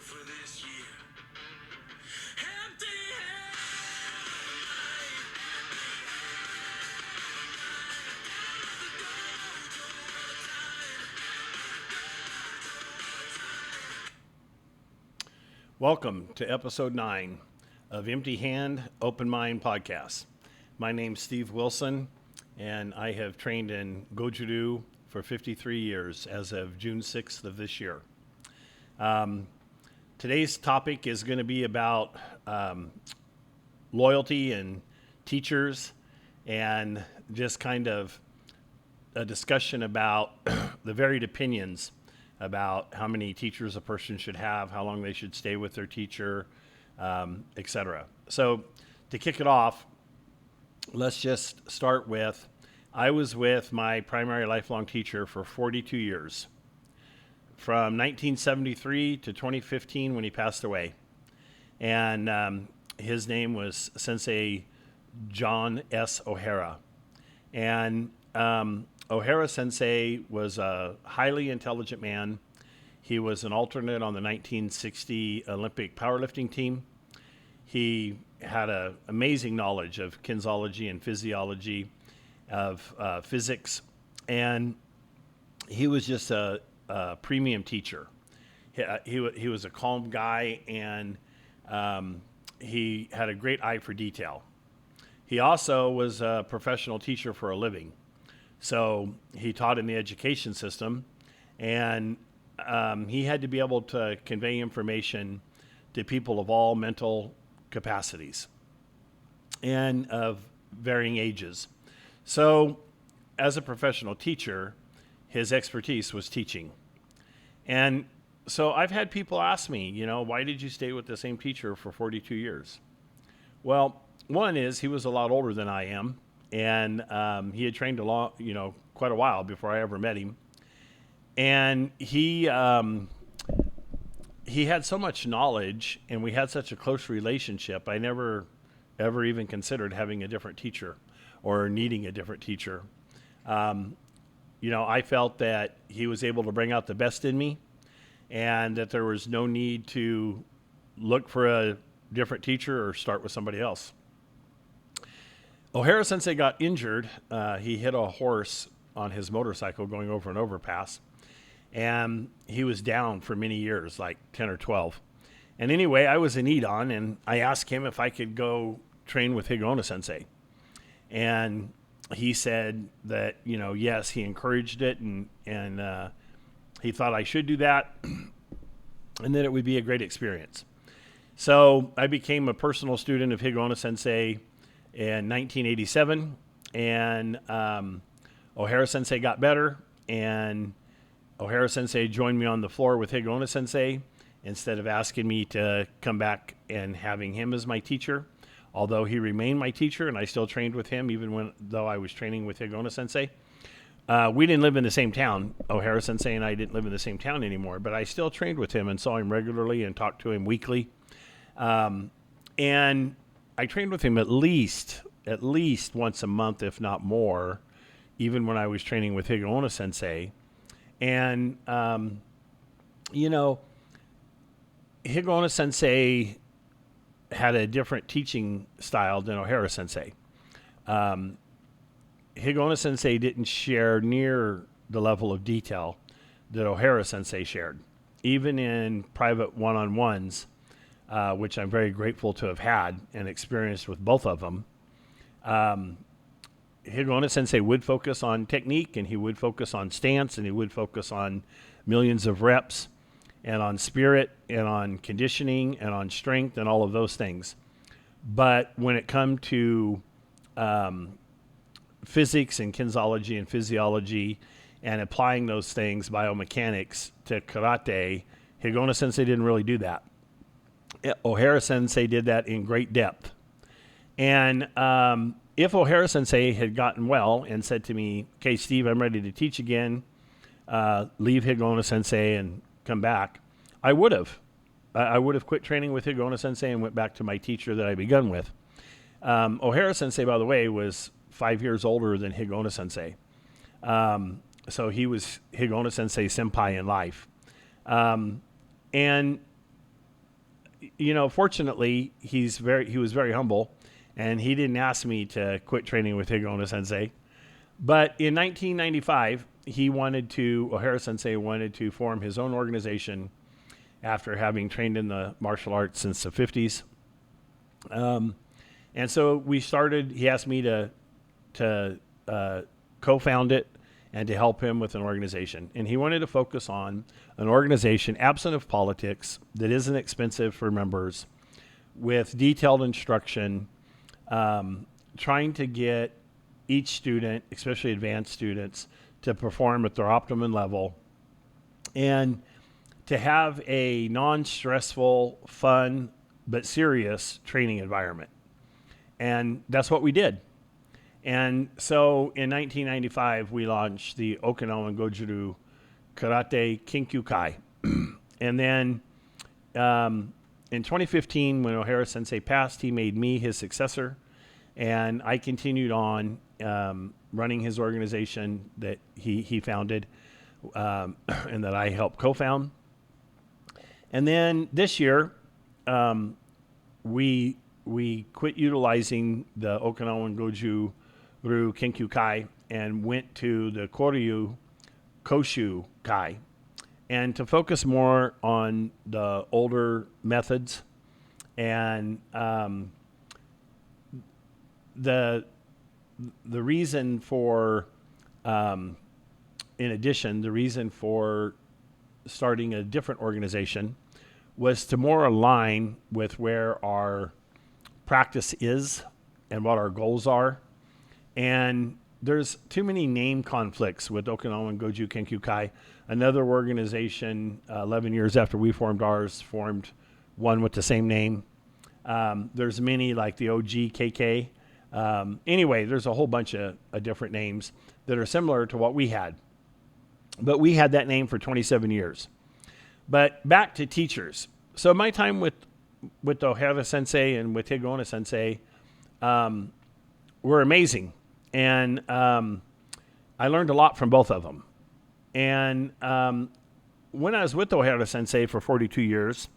for this year. Empty hand, Welcome to episode 9 of Empty Hand, Open Mind podcast. My name's Steve Wilson, and I have trained in Goju-Do for 53 years as of June 6th of this year. Today's topic is going to be about loyalty and teachers, and just kind of a discussion about the varied opinions about how many teachers a person should have, how long they should stay with their teacher, etc. So to kick it off, let's just start with, I was with my primary lifelong teacher for 42 years, from 1973 to 2015 when he passed away. And his name was Sensei John S. O'Hara. And O'Hara Sensei was a highly intelligent man. He was an alternate on the 1960 Olympic powerlifting team. He had an amazing knowledge of kinesiology and physiology, of physics, and he was just a premium teacher. He was a calm guy, and he had a great eye for detail. He also was a professional teacher for a living. So he taught in the education system, and he had to be able to convey information to people of all mental capacities and of varying ages. So as a professional teacher, his expertise was teaching. And so I've had people ask me, why did you stay with the same teacher for 42 years? Well, one is he was a lot older than I am. And he had trained quite a while before I ever met him. And he had so much knowledge, and we had such a close relationship. I never ever even considered having a different teacher or needing a different teacher. I felt that he was able to bring out the best in me, and that there was no need to look for a different teacher or start with somebody else. O'Hara Sensei got injured. He hit a horse on his motorcycle going over an overpass, and he was down for many years, like 10 or 12. And anyway, I was in Edon, and I asked him if I could go train with Higaonna Sensei. And he said that, yes, he encouraged it, and he thought I should do that, and that it would be a great experience. So I became a personal student of Higaonna Sensei in 1987, and O'Hara Sensei got better, and O'Hara Sensei joined me on the floor with Higaonna Sensei instead of asking me to come back and having him as my teacher, although he remained my teacher and I still trained with him even though I was training with Higaonna Sensei. We didn't live in the same town. O'Hara Sensei and I didn't live in the same town anymore, but I still trained with him and saw him regularly and talked to him weekly. And I trained with him at least once a month, if not more, even when I was training with Higaonna Sensei. And, Higaonna Sensei had a different teaching style than O'Hara Sensei. Higaonna Sensei didn't share near the level of detail that O'Hara Sensei shared, even in private one-on-ones, which I'm very grateful to have had and experienced with both of them. Higaonna Sensei would focus on technique, and he would focus on stance, and he would focus on millions of reps, and on spirit, and on conditioning, and on strength, and all of those things. But when it come to physics and kinesiology and physiology and applying those things, biomechanics, to karate, Higaonna Sensei didn't really do that. O'Hara Sensei did that in great depth. And if O'Hara Sensei had gotten well and said to me, okay, Steve, I'm ready to teach again, leave Higaonna Sensei and come back, I would have. I would have quit training with Higaonna Sensei and went back to my teacher that I begun with. O'Hara Sensei, by the way, was 5 years older than Higaonna Sensei. So he was Higaonna Sensei senpai in life. And fortunately, he was very humble, and he didn't ask me to quit training with Higa Sensei. But in 1995, Ohara Sensei wanted to form his own organization after having trained in the martial arts since the 50s. And so he asked me to co-found it and to help him with an organization. And he wanted to focus on an organization absent of politics, that isn't expensive for members, with detailed instruction, trying to get each student, especially advanced students, to perform at their optimum level, and to have a non-stressful, fun, but serious training environment. And that's what we did. And so in 1995, we launched the Okinawan Goju-Ryu Karate Kinkyukai. And then in 2015, when Ohara Sensei passed, he made me his successor. And I continued on running his organization that he founded and that I helped co-found. And then this year, we quit utilizing the Okinawan Goju-Ryu Kinkyukai and went to the Koryu Koshu Kai, and to focus more on the older methods. And the reason for, in addition, the reason for starting a different organization was to more align with where our practice is and what our goals are. And there's too many name conflicts with Okinawan Goju Kinkyukai. Another organization, 11 years after we formed ours, formed one with the same name. There's many, like the OGKK. Anyway, there's a whole bunch of different names that are similar to what we had. But we had that name for 27 years. But back to teachers. So my time with Ohara Sensei and with Higa Sensei were amazing. And I learned a lot from both of them. And when I was with Ohara Sensei for 42 years,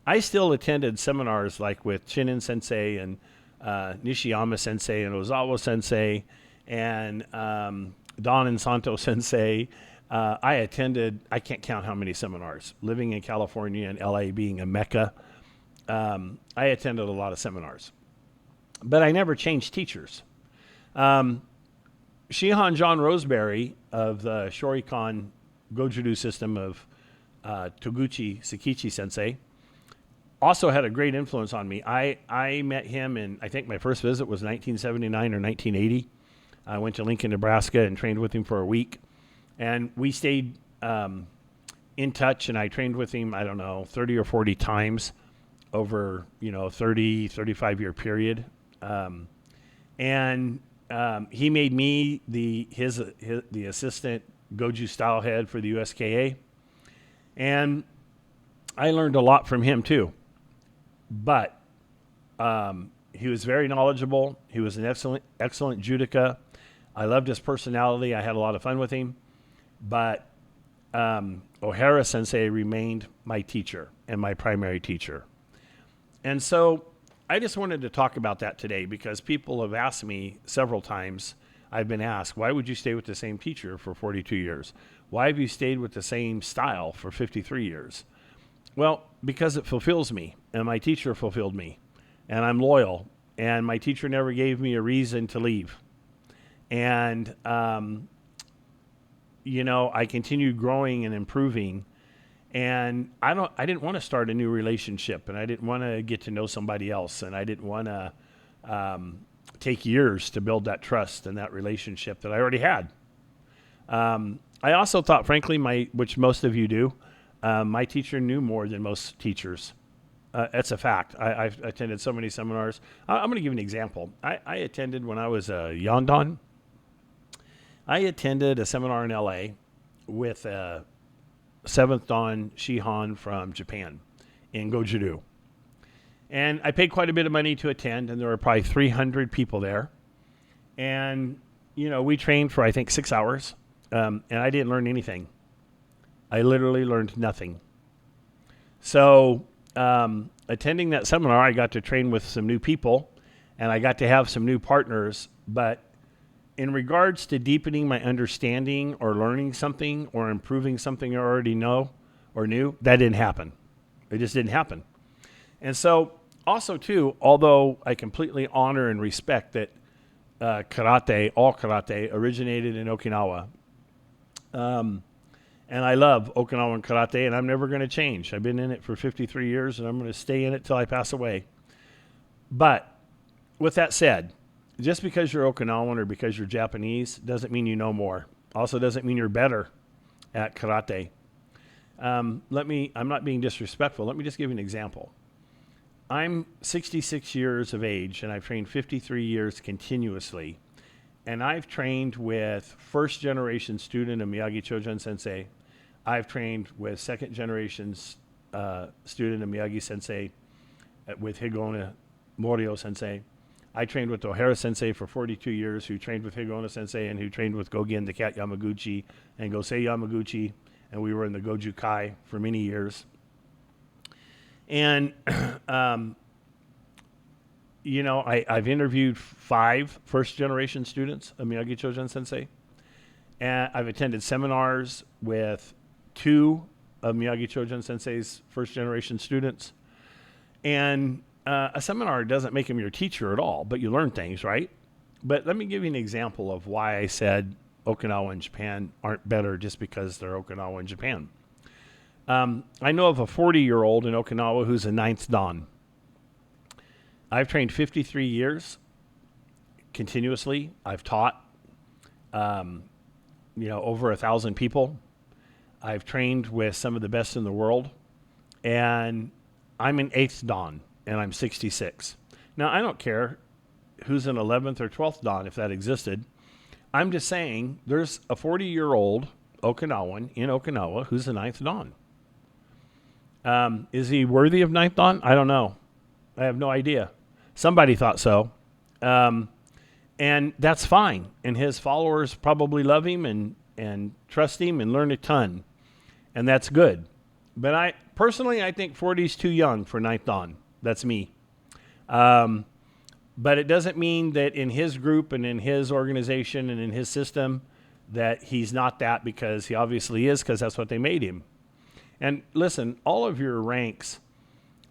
I still attended seminars like with Chinen Sensei and Nishiyama Sensei and Ozawa Sensei and Don and Santo Sensei. I attended, I can't count how many seminars. Living in California and LA being a mecca, I attended a lot of seminars. But I never changed teachers. Shihan John Roseberry of the Shorikan Goju-Ryu system of Toguchi Sakichi Sensei also had a great influence on me. I met him in, I think my first visit was 1979 or 1980. I went to Lincoln, Nebraska and trained with him for a week. And we stayed in touch, and I trained with him, 30 or 40 times over, 30, 35-year period. And he made me the assistant Goju style head for the USKA. And I learned a lot from him too. But he was very knowledgeable. He was an excellent judoka. I loved his personality. I had a lot of fun with him. But Ohara Sensei remained my teacher and my primary teacher. And so I just wanted to talk about that today because people have asked me several times. I've been asked, why would you stay with the same teacher for 42 years? Why have you stayed with the same style for 53 years? Well, because it fulfills me, and my teacher fulfilled me, and I'm loyal, and my teacher never gave me a reason to leave. And I continued growing and improving, and I didn't want to start a new relationship, and I didn't want to get to know somebody else, and I didn't want to take years to build that trust and that relationship that I already had. I also thought, frankly, which most of you do, my teacher knew more than most teachers. That's a fact. I've attended so many seminars. I'm going to give an example. I attended when I was a Yondan. I attended a seminar in LA with a 7th Dan Shihan from Japan in Goju-Ryu. And I paid quite a bit of money to attend, and there were probably 300 people there. And, we trained for, I think, 6 hours, and I didn't learn anything. I literally learned nothing. So attending that seminar, I got to train with some new people, and I got to have some new partners. But in regards to deepening my understanding or learning something or improving something I already know or knew, that didn't happen. It just didn't happen. And so also too, although I completely honor and respect that karate, all karate, originated in Okinawa. And I love Okinawan karate, and I'm never going to change. I've been in it for 53 years, and I'm going to stay in it till I pass away. But with that said, just because you're Okinawan or because you're Japanese doesn't mean you know more. Also doesn't mean you're better at karate. I'm not being disrespectful. Let me just give you an example. I'm 66 years of age, and I've trained 53 years continuously. And I've trained with first generation student of Miyagi Chojun Sensei. I've trained with second generation student of Miyagi Sensei, with Higona Morio Sensei. I trained with Ohara Sensei for 42 years, who trained with Higona Sensei and who trained with Gogen the Cat Yamaguchi and Gosei Yamaguchi. And we were in the Goju Kai for many years. And, I've interviewed 5 first-generation students of Miyagi Chojun Sensei. And I've attended seminars with 2 of Miyagi Chojun Sensei's first-generation students. And a seminar doesn't make him your teacher at all, but you learn things, right? But let me give you an example of why I said Okinawa and Japan aren't better just because they're Okinawa and Japan. I know of a 40-year-old in Okinawa who's a 9th Dan. I've trained 53 years continuously. I've taught, over 1,000 people. I've trained with some of the best in the world. And I'm an 8th Dan, and I'm 66. Now, I don't care who's an 11th or 12th Dan if that existed. I'm just saying there's a 40-year-old Okinawan in Okinawa who's the 9th Dan. Is he worthy of 9th Dan? I don't know. I have no idea. Somebody thought so. And that's fine. And his followers probably love him and trust him and learn a ton. And that's good. But I think 40 is too young for 9th Dan. That's me. But it doesn't mean that in his group and in his organization and in his system that he's not that, because he obviously is, because that's what they made him. And listen, all of your ranks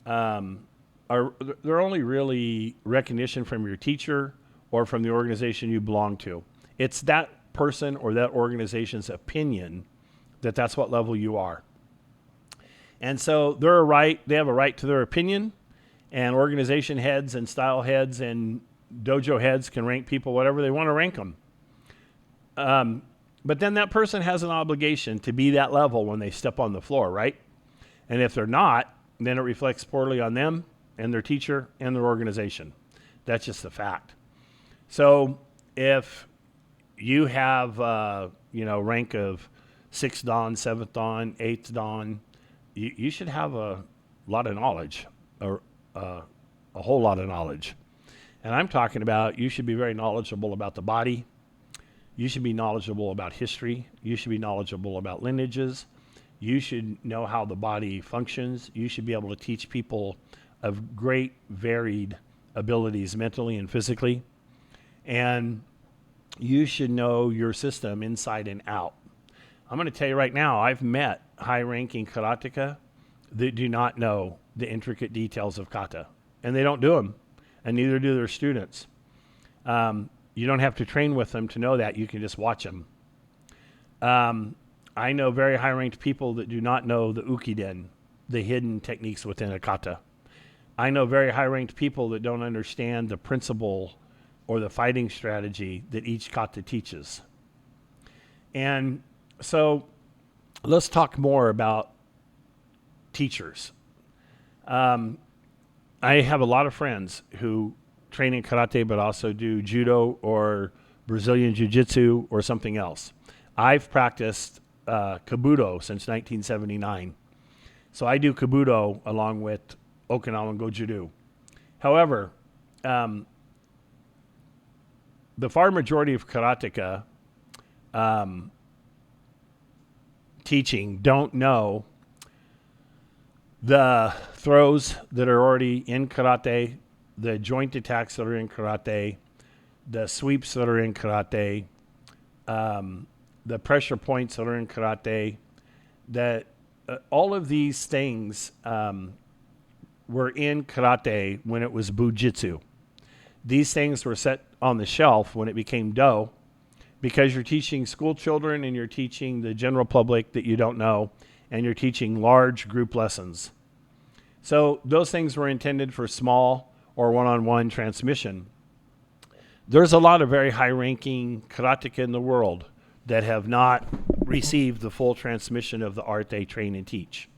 they're only really recognition from your teacher or from the organization you belong to. It's that person or that organization's opinion that that's what level you are. And so they have a right to their opinion, and organization heads and style heads and dojo heads can rank people whatever they want to rank them. But then that person has an obligation to be that level when they step on the floor, right? And if they're not, then it reflects poorly on them and their teacher and their organization. That's just a fact. So if you have, rank of 6th Dan, 7th Dan, 8th Dan, you should have a lot of knowledge, a whole lot of knowledge. And I'm talking about you should be very knowledgeable about the body. You should be knowledgeable about history. You should be knowledgeable about lineages. You should know how the body functions. You should be able to teach people of great varied abilities mentally and physically. And you should know your system inside and out. I'm going to tell you right now, I've met high-ranking karateka that do not know the intricate details of kata. And they don't do them, and neither do their students. You don't have to train with them to know that. You can just watch them. I know very high-ranked people that do not know the ukiden, the hidden techniques within a kata. I know very high-ranked people that don't understand the principle or the fighting strategy that each kata teaches. And so let's talk more about teachers. I have a lot of friends who train in karate but also do judo or Brazilian jiu-jitsu or something else. I've practiced Kabuto since 1979. So I do Kabuto along with Okinawan Goju-do. However, the far majority of karateka teaching don't know the throws that are already in karate, the joint attacks that are in karate, the sweeps that are in karate, the pressure points that are in karate, that all of these things were in karate when it was bujitsu. These things were set on the shelf when it became do, because you're teaching school children and you're teaching the general public that you don't know, and you're teaching large group lessons. So those things were intended for small or one-on-one transmission. There's a lot of very high-ranking karateka in the world that have not received the full transmission of the art they train and teach.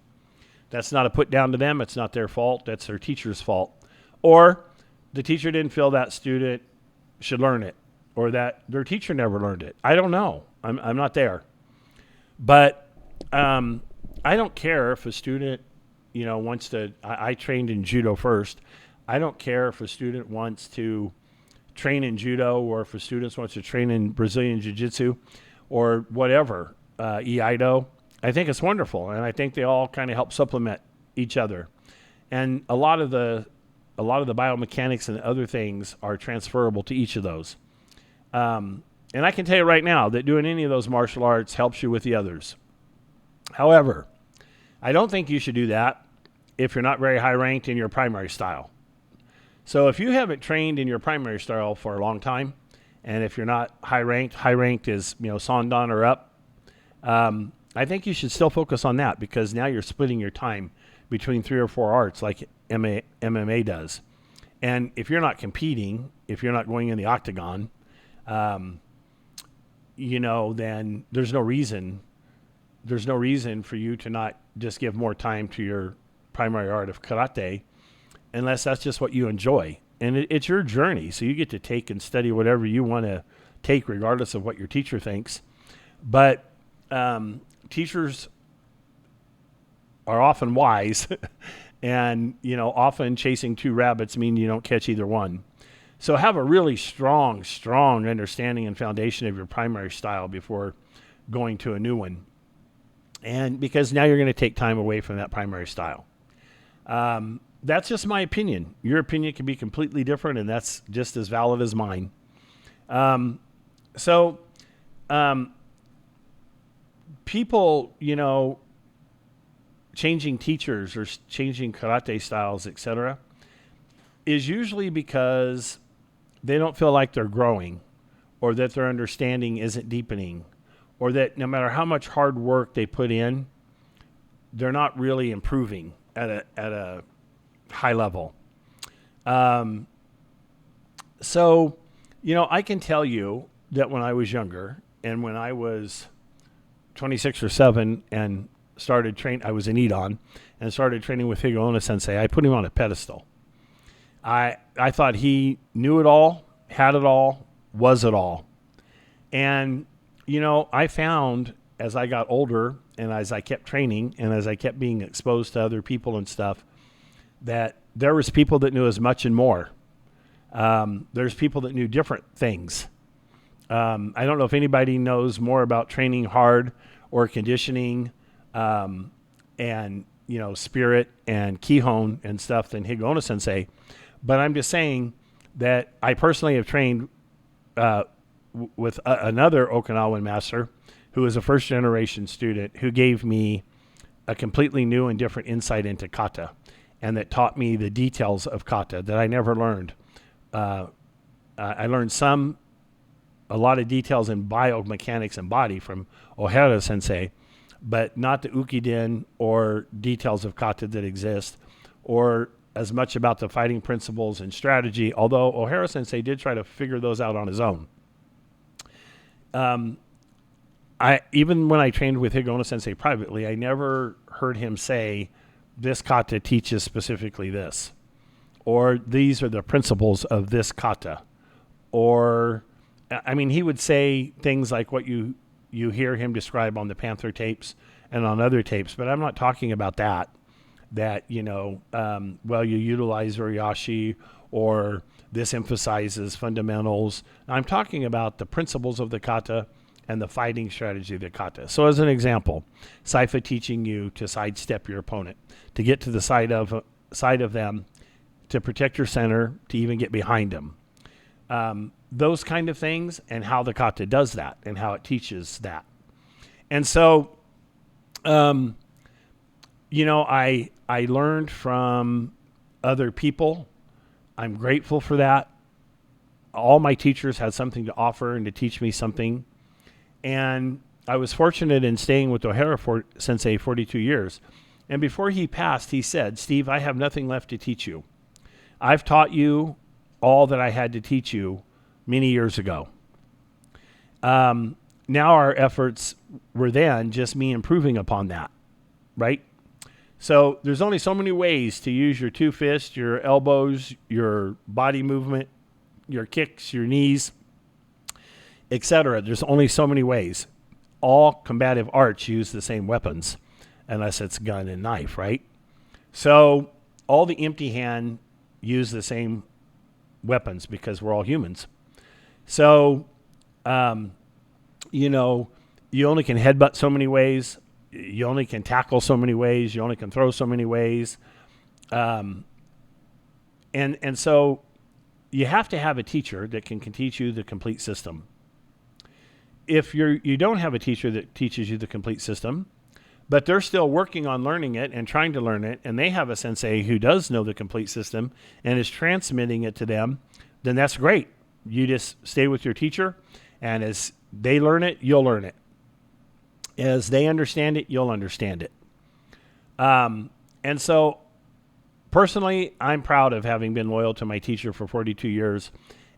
That's not a put down to them. It's not their fault. That's their teacher's fault. Or the teacher didn't feel that student should learn it, or that their teacher never learned it. I don't know. I'm not there. But I don't care if a student, wants to, I trained in judo first. I don't care if a student wants to train in judo, or if a student wants to train in Brazilian jiu-jitsu or whatever, Iaido. I think it's wonderful, and I think they all kind of help supplement each other. And a lot of the biomechanics and other things are transferable to each of those. And I can tell you right now that doing any of those martial arts helps you with the others. However, I don't think you should do that if you're not very high ranked in your primary style. So if you haven't trained in your primary style for a long time, and if you're not high ranked is, Sandan or up, I think you should still focus on that, because now you're splitting your time between 3 or 4 arts like MMA does. And if you're not competing, if you're not going in the octagon, then there's no reason for you to not just give more time to your primary art of karate, unless that's just what you enjoy. And it's your journey, so you get to take and study whatever you want to take, regardless of what your teacher thinks. But teachers are often wise, and often chasing 2 rabbits mean you don't catch either one. So have a really strong understanding and foundation of your primary style before going to a new one. And because now you're going to take time away from that primary style. That's just my opinion. Your opinion can be completely different, and that's just as valid as mine. People, changing teachers or changing karate styles, etc., is usually because they don't feel like they're growing, or that their understanding isn't deepening, or that no matter how much hard work they put in, they're not really improving at a high level. I can tell you that when I was younger, and when I was 26 or 7 and started training, I was in Edon and started training with Higa Onna Sensei, I put him on a pedestal. I thought he knew it all, had it all, was it all. And, I found as I got older, and as I kept training, and as I kept being exposed to other people and stuff, that there was people that knew as much and more. There's people that knew different things. I don't know if anybody knows more about training hard or conditioning, and, spirit and Kihon and stuff than Higa Onna Sensei. But I'm just saying that I personally have trained with another Okinawan master who was a first-generation student who gave me a completely new and different insight into kata, and that taught me the details of kata that I never learned. I learned a lot of details in biomechanics and body from Ohara Sensei, but not the ukiden or details of kata that exist, or as much about the fighting principles and strategy, although Ohara Sensei did try to figure those out on his own. Even when I trained with Higa Onna Sensei privately, I never heard him say, this kata teaches specifically this, or these are the principles of this kata. Or, he would say things like what you hear him describe on the Panther tapes and on other tapes, but I'm not talking about that you utilize Uriashi, or this emphasizes fundamentals. I'm talking about the principles of the kata and the fighting strategy of the kata. So as an example, Saifa teaching you to sidestep your opponent, to get to the side of them, to protect your center, to even get behind them. Those kind of things, and how the kata does that and how it teaches that. And so, I learned from other people. I'm grateful for that. All my teachers had something to offer and to teach me something. And I was fortunate in staying with Dohara Sensei 42 years. And before he passed, he said, "Steve, I have nothing left to teach you. I've taught you all that I had to teach you many years ago." Now our efforts were then just me improving upon that, right? So there's only so many ways to use your two fists, your elbows, your body movement, your kicks, your knees, etc. There's only so many ways. All combative arts use the same weapons, unless it's gun and knife, right? So all the empty hand use the same weapons because we're all humans. So, you only can headbutt so many ways. You only can tackle so many ways. You only can throw so many ways. And so you have to have a teacher that can teach you the complete system. If you don't have a teacher that teaches you the complete system, but they're still working on learning it and trying to learn it, and they have a sensei who does know the complete system and is transmitting it to them, then that's great. You just stay with your teacher, and as they learn it, you'll learn it. As they understand it, you'll understand it. And so, personally, I'm proud of having been loyal to my teacher for 42 years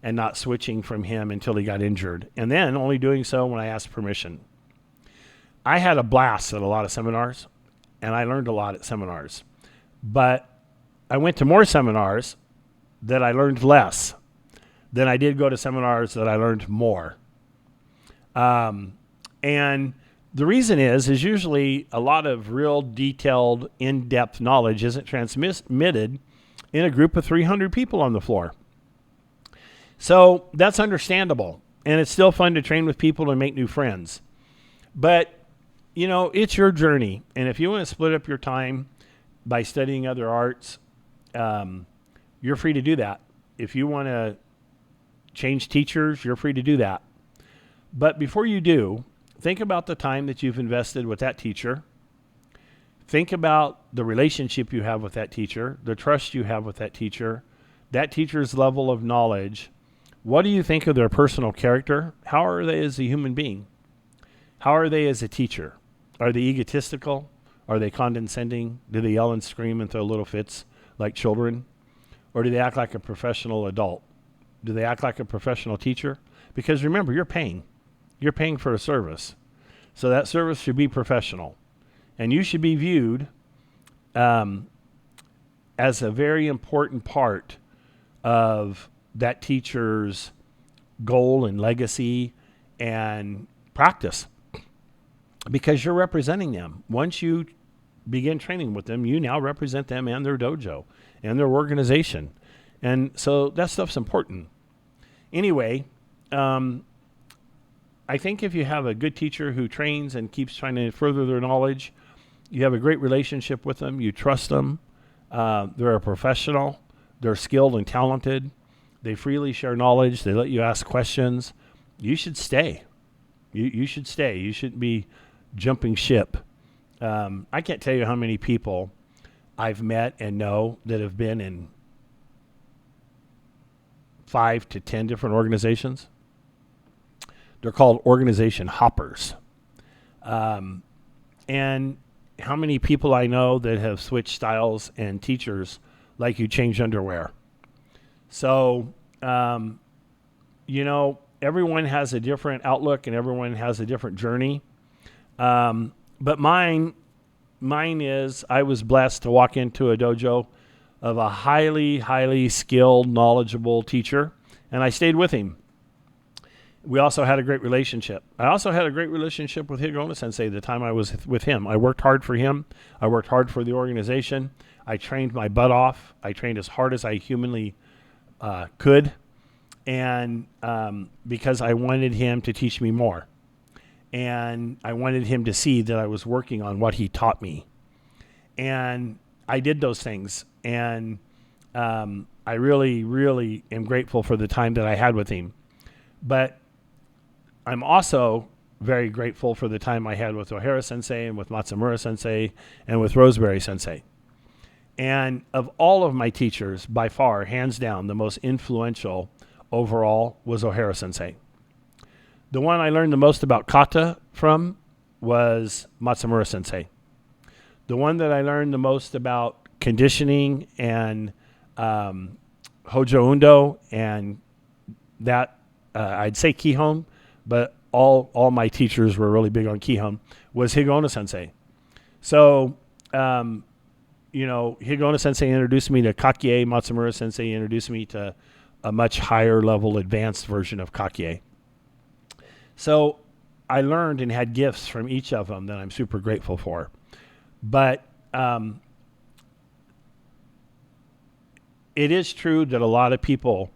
and not switching from him until he got injured, and then only doing so when I asked permission. I had a blast at a lot of seminars, and I learned a lot at seminars. But I went to more seminars that I learned less than I did go to seminars that I learned more. And the reason is usually a lot of real detailed, in-depth knowledge isn't transmitted in a group of 300 people on the floor. So that's understandable. And it's still fun to train with people and make new friends. But, it's your journey. And if you want to split up your time by studying other arts, you're free to do that. If you want to change teachers, you're free to do that. But before you do, think about the time that you've invested with that teacher. Think about the relationship you have with that teacher, the trust you have with that teacher's level of knowledge. What do you think of their personal character? How are they as a human being? How are they as a teacher? Are they egotistical? Are they condescending? Do they yell and scream and throw little fits like children? Or do they act like a professional adult? Do they act like a professional teacher? Because remember, you're paying. You're paying for a service. So that service should be professional. And you should be viewed as a very important part of that teacher's goal and legacy and practice. Because you're representing them. Once you begin training with them, you now represent them and their dojo and their organization. And so that stuff's important. Anyway, I think if you have a good teacher who trains and keeps trying to further their knowledge, you have a great relationship with them, you trust them, they're a professional, they're skilled and talented, they freely share knowledge, they let you ask questions, you should stay. You should stay. You shouldn't be jumping ship. I can't tell you how many people I've met and know that have been in 5 to 10 different organizations. They're called organization hoppers. And how many people I know that have switched styles and teachers like you change underwear. So, everyone has a different outlook and everyone has a different journey. But mine is I was blessed to walk into a dojo of a highly, highly skilled, knowledgeable teacher, and I stayed with him. We also had a great relationship. I also had a great relationship with Higa Onna Sensei the time I was with him. I worked hard for him. I worked hard for the organization. I trained my butt off. I trained as hard as I humanly could. And because I wanted him to teach me more. and I wanted him to see that I was working on what he taught me. And I did those things, and I really, really am grateful for the time that I had with him. But I'm also very grateful for the time I had with Ohara Sensei and with Matsumura Sensei and with Roseberry Sensei. And of all of my teachers, by far, hands down, the most influential overall was Ohara Sensei. The one I learned the most about kata from was Matsumura Sensei. The one that I learned the most about conditioning and Hojo Undo and that, I'd say Kihon, but all my teachers were really big on Kihon, was Higaonna Sensei. So, Higaonna Sensei introduced me to Kakie. Matsumura Sensei introduced me to a much higher level advanced version of Kakie. So I learned and had gifts from each of them that I'm super grateful for. But it is true that a lot of people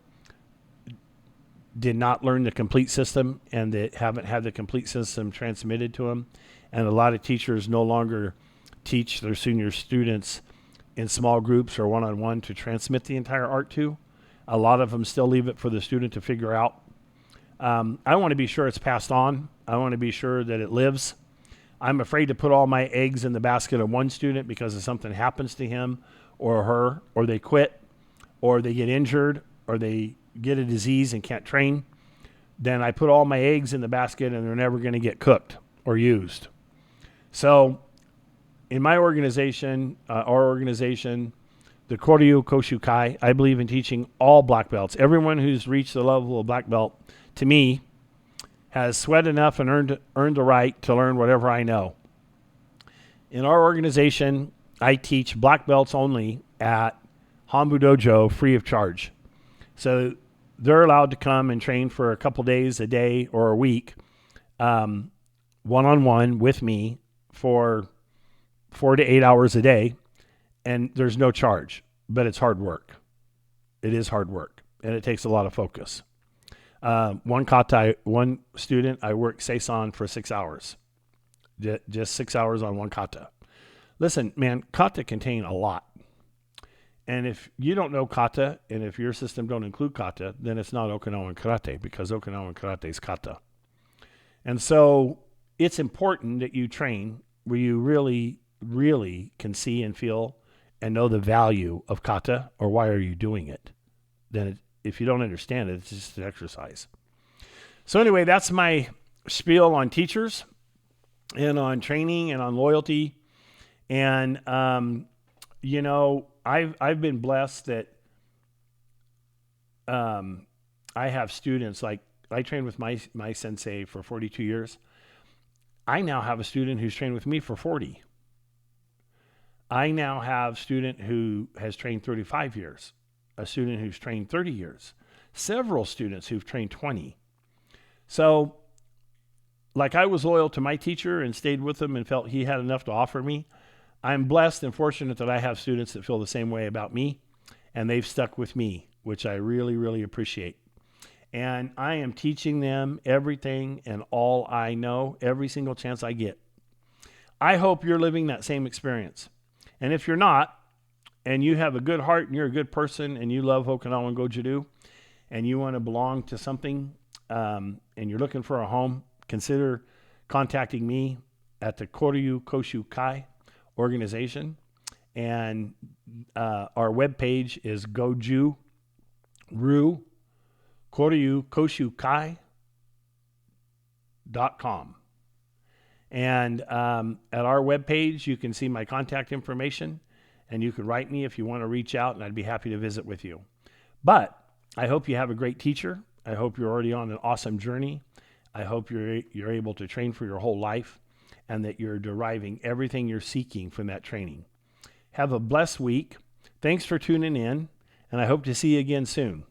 did not learn the complete system and that haven't had the complete system transmitted to them. And a lot of teachers no longer teach their senior students in small groups or one-on-one to transmit the entire art to. A lot of them still leave it for the student to figure out. I want to be sure it's passed on. I want to be sure that it lives. I'm afraid to put all my eggs in the basket of one student because if something happens to him or her, or they quit, or they get injured, or they get a disease and can't train, then I put all my eggs in the basket and they're never going to get cooked or used. So in my organization, our organization, the Koryu Koshu Kai, I believe in teaching all black belts. Everyone who's reached the level of black belt, to me, has sweat enough and earned the right to learn whatever I know. In our organization, I teach black belts only at Hanbu Dojo free of charge. So they're allowed to come and train for a couple days, a day, or a week, one-on-one with me for 4 to 8 hours a day, and there's no charge, but it's hard work. It is hard work, and it takes a lot of focus. One student, I work Seisan for 6 hours, just 6 hours on one kata. Listen, man, kata contain a lot. And if you don't know kata, and if your system don't include kata, then it's not Okinawan karate, because Okinawan karate is kata. And so it's important that you train where you really, really can see and feel and know the value of kata, or why are you doing it. Then if you don't understand it, it's just an exercise. So anyway, that's my spiel on teachers and on training and on loyalty. And, I've been blessed that I have students, like I trained with my sensei for 42 years. I now have a student who's trained with me for 40. I now have a student who has trained 35 years, a student who's trained 30 years, several students who've trained 20. So like I was loyal to my teacher and stayed with him and felt he had enough to offer me. I'm blessed and fortunate that I have students that feel the same way about me, and they've stuck with me, which I really, really appreciate. And I am teaching them everything and all I know every single chance I get. I hope you're living that same experience. And if you're not, and you have a good heart and you're a good person and you love Okinawan Goju-Do and you want to belong to something and you're looking for a home, consider contacting me at the Koryu Koshu Kai organization. And our webpage is Goju Ru Koryu Koshu Kai.com. And at our webpage, you can see my contact information, and you can write me if you want to reach out, and I'd be happy to visit with you. But I hope you have a great teacher. I hope you're already on an awesome journey. I hope you're able to train for your whole life, and that you're deriving everything you're seeking from that training. Have a blessed week. Thanks for tuning in, and I hope to see you again soon.